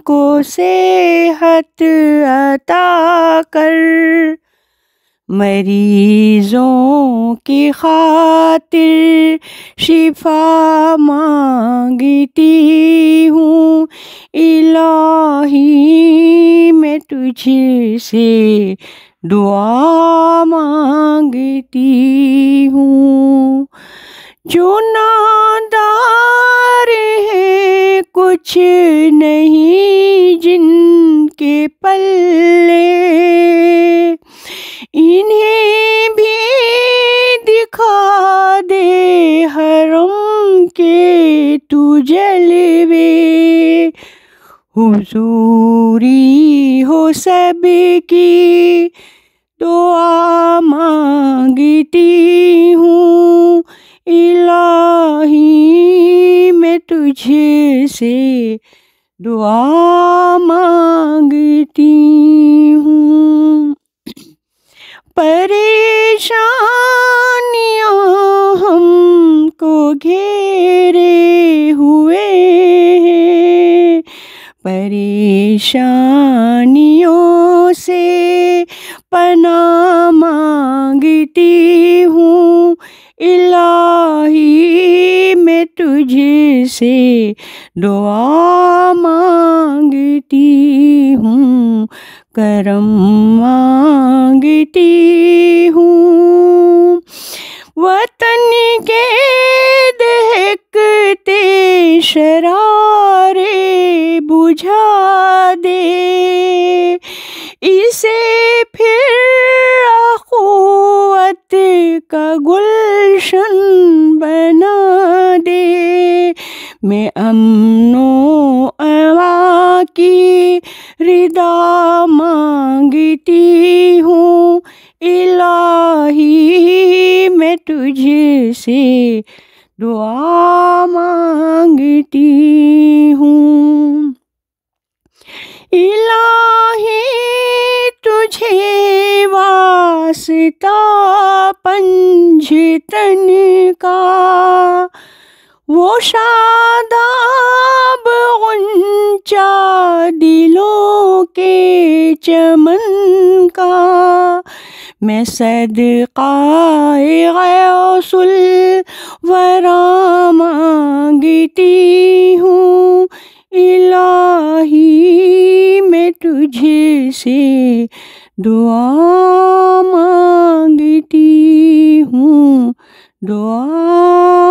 کو صحت عطا کر، مریضوں کی خاطر شفا مانگتی ہوں، الہی میں تجھ سے دعا مانگتی ہوں۔ جو نادار ہیں کچھ نہیں جن کے پلے، انہیں بھی دکھا دے حرم کے تو جلوے، حضوری ہو سب کی دعا مانگتی ہوں، الہی میں تجھ سے دعا مانگتی ہوں۔ پریشانیاں ہم کو گھیرے ہوئے ہیں، پریشانیوں سے پناہ مانگتی ہوں، الہی میں تجھ سے دعا مانگتی ہوں، کرم مانگتی ہوں۔ وطن کے دہکتے شرارے بجھا دے، اسے پھر اخوت کا گلشن بنا دے، میں امن و امان کی رضا مانگتی ہوں، الہی میں تجھ سے دعا مانگتی ہوں۔ الہی تجھے واسطہ پنجتن کا، وہ شاداب غنچہ دلوں کے چمن کا، میں صدقہ غوث الورا مانگتی ہوں، الہی میں تجھ سے دعا مانگتی ہوں، دعا